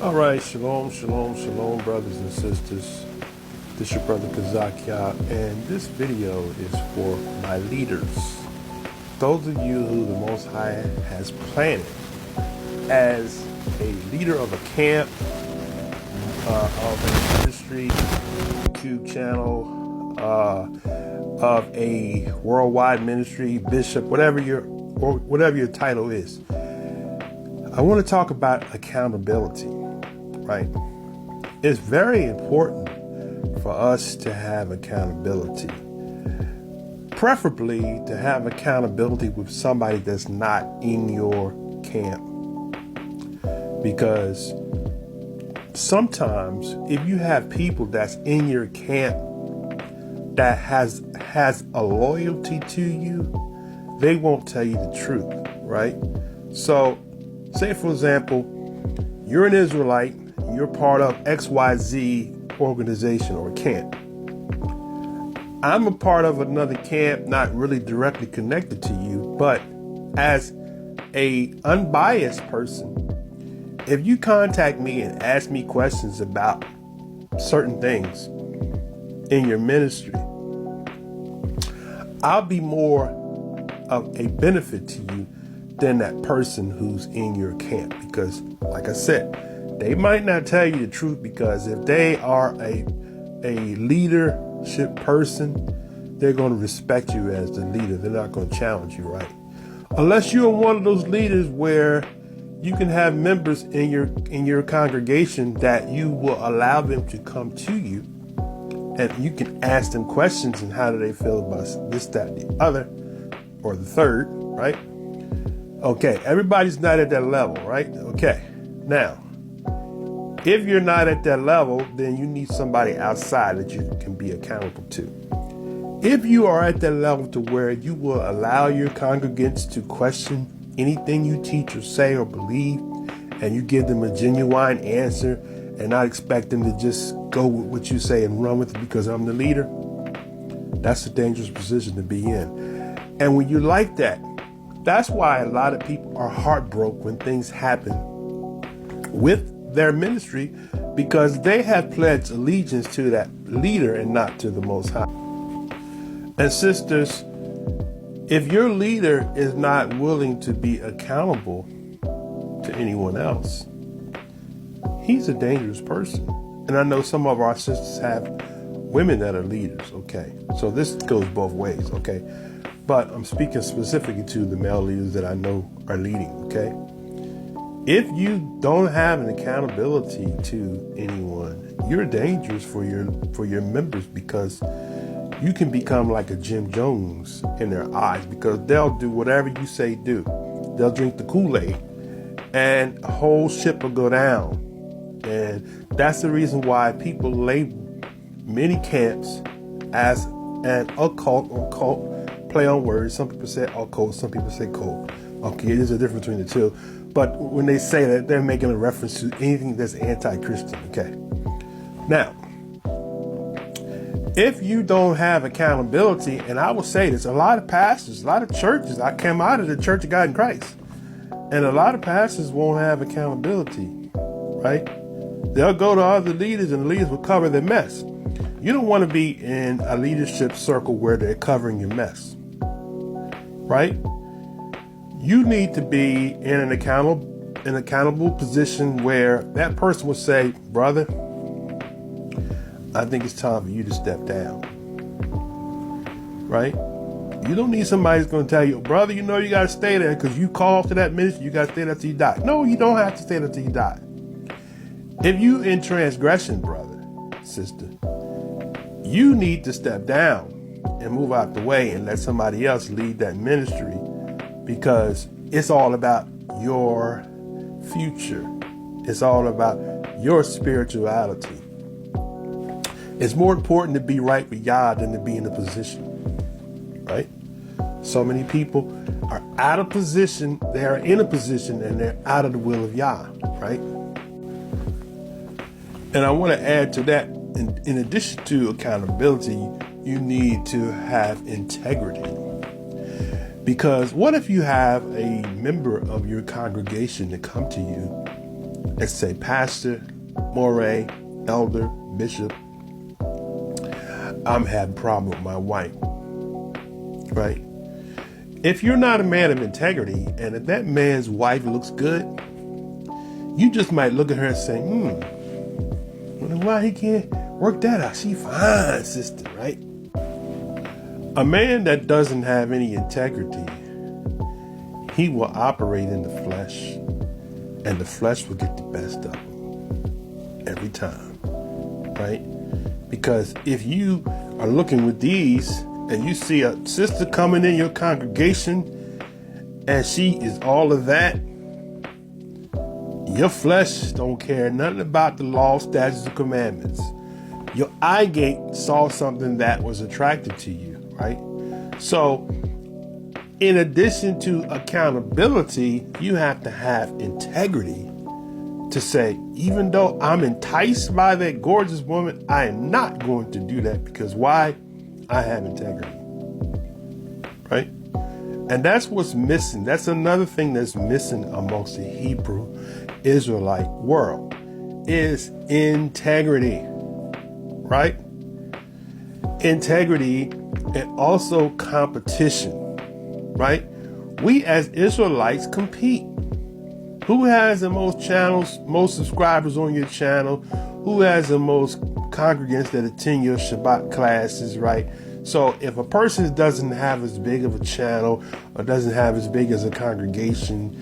All right, shalom, shalom, shalom, brothers and sisters. This is your brother Kazakia, and this video is for my leaders. Those of you who the Most High has planted as a leader of a camp, of a ministry, YouTube channel, of a worldwide ministry, bishop, whatever your title is. I want to talk about accountability. Right? It's very important for us to have accountability. Preferably to have accountability with somebody that's not in your camp. Because sometimes if you have people that's in your camp that has a loyalty to you, they won't tell you the truth, right? So, say for example, you're an Israelite, you're part of XYZ organization or camp. I'm a part of another camp, not really directly connected to you, but as a unbiased person, if you contact me and ask me questions about certain things in your ministry, I'll be more of a benefit to you than that person who's in your camp. Because, like I said, they might not tell you the truth, because if they are a leadership person, they're going to respect you as the leader. They're not going to challenge you, right? Unless you're one of those leaders where you can have members in your congregation that you will allow them to come to you, and you can ask them questions and how do they feel about this, that, the other, or the third, right? Okay, everybody's not at that level, right? Okay, now, if you're not at that level, then you need somebody outside that you can be accountable to. If you are at that level to where you will allow your congregants to question anything you teach or say or believe, and you give them a genuine answer and not expect them to just go with what you say and run with it because I'm the leader, that's a dangerous position to be in. And when you like that, that's why a lot of people are heartbroken when things happen with their ministry, because they have pledged allegiance to that leader and not to the Most High. And sisters, if your leader is not willing to be accountable to anyone else, he's a dangerous person. And I know some of our sisters have women that are leaders, okay? So this goes both ways, okay? But I'm speaking specifically to the male leaders that I know are leading, okay? If you don't have an accountability to anyone, you're dangerous for your members, because you can become like a Jim Jones in their eyes, because they'll do whatever you say do. They'll drink the Kool-Aid and the whole ship will go down. And that's the reason why people label many camps as an occult or cult, play on words. Some people say occult, some people say cult. Okay, there's a difference between the two. But when they say that, they're making a reference to anything that's anti-Christian, okay? Now, if you don't have accountability, and I will say this, a lot of pastors, a lot of churches, I came out of the Church of God in Christ, and a lot of pastors won't have accountability, right? They'll go to other leaders, and the leaders will cover their mess. You don't want to be in a leadership circle where they're covering your mess, right? You need to be in an accountable position where that person will say, brother, I think it's time for you to step down, right? You don't need somebody who's going to tell you, brother, you know you got to stay there because you called to that ministry, you got to stay there till you die. No, you don't have to stay there till you die. If you in transgression, brother, sister, you need to step down and move out the way and let somebody else lead that ministry, because it's all about your future. It's all about your spirituality. It's more important to be right with Yah than to be in a position, right? So many people are out of position, they are in a position, and they're out of the will of Yah, right? And I want to add to that, in addition to accountability, you need to have integrity. Because what if you have a member of your congregation to come to you Let's say pastor, moray, elder, bishop. I'm having a problem with my wife, right? If you're not a man of integrity, and if that man's wife looks good, you just might look at her and say, wonder why he can't work that out. She fine, sister, right? A man that doesn't have any integrity, he will operate in the flesh, and the flesh will get the best of him every time, right? Because if you are looking with these and you see a sister coming in your congregation and she is all of that, your flesh don't care nothing about the law, statutes, and commandments. Your eye gate saw something that was attractive to you, right? So in addition to accountability, you have to have integrity to say, even though I'm enticed by that gorgeous woman, I am not going to do that because why? I have integrity, right? And that's what's missing. That's another thing that's missing amongst the Hebrew Israelite world is integrity, right? Integrity and also competition, right? We as Israelites compete. Who has the most channels, most subscribers on your channel? Who has the most congregants that attend your Shabbat classes, right? So if a person doesn't have as big of a channel or doesn't have as big as a congregation,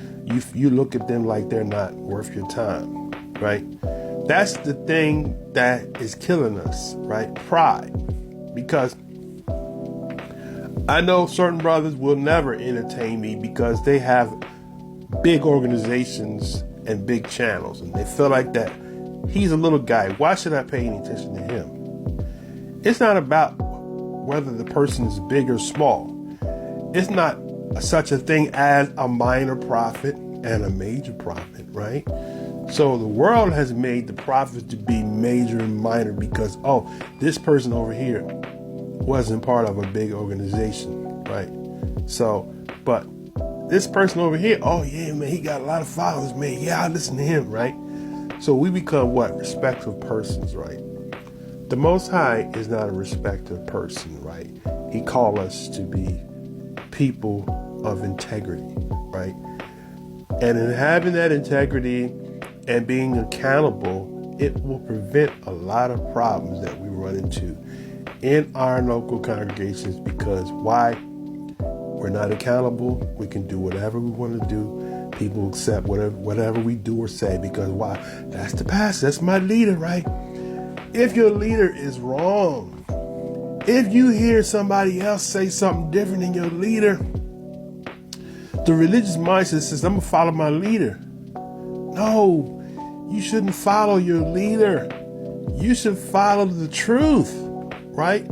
you look at them like they're not worth your time, right? That's the thing that is killing us, right? Pride. Because I know certain brothers will never entertain me because they have big organizations and big channels, and they feel like that he's a little guy. Why should I pay any attention to him? It's not about whether the person is big or small. It's not such a thing as a minor prophet and a major prophet, right? So the world has made the prophets to be major and minor because, this person over here wasn't part of a big organization, right? So, but this person over here, yeah, man, he got a lot of followers, man. Yeah, I listen to him, right? So we become what? Respectful persons, right? The Most High is not a respectful person, right? He called us to be people of integrity, right? And in having that integrity and being accountable, it will prevent a lot of problems that we run into in our local congregations because why? We're not accountable. We can do whatever we want to do. People accept whatever we do or say because why? That's the pastor. That's my leader, right? If your leader is wrong, if you hear somebody else say something different than your leader, the religious mindset says, I'm going to follow my leader. No, you shouldn't follow your leader. You should follow the truth, right?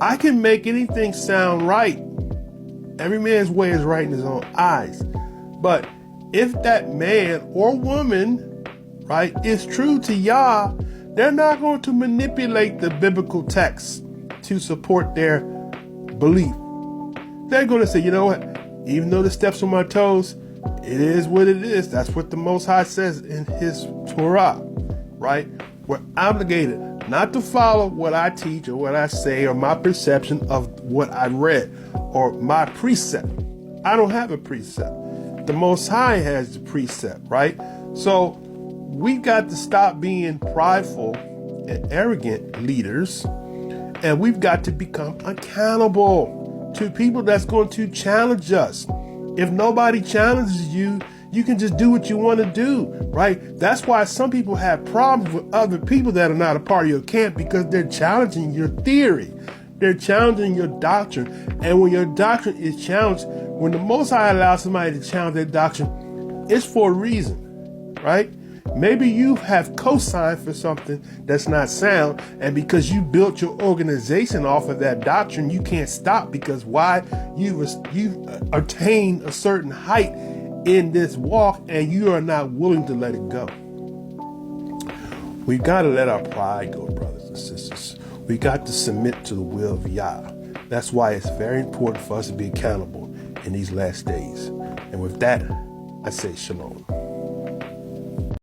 I can make anything sound right. Every man's way is right in his own eyes. But if that man or woman, right, is true to Yah, they're not going to manipulate the biblical text to support their belief. They're going to say, you know what? Even though the steps on my toes, it is what it is. That's what the Most High says in his Torah, right? We're obligated not to follow what I teach or what I say or my perception of what I read or my precept. I don't have a precept. The Most High has the precept, right? So we got to stop being prideful and arrogant leaders, and we've got to become accountable to people that's going to challenge us. If nobody challenges you, you can just do what you want to do, right? That's why some people have problems with other people that are not a part of your camp because they're challenging your theory. They're challenging your doctrine. And when your doctrine is challenged, when the Most High allows somebody to challenge their doctrine, it's for a reason, right? Maybe you have co-signed for something that's not sound, and because you built your organization off of that doctrine, you can't stop because why? You've attained a certain height in this walk, and you are not willing to let it go. We've got to let our pride go, brothers and sisters. We got to submit to the will of Yah. That's why it's very important for us to be accountable in these last days. And with that, I say shalom.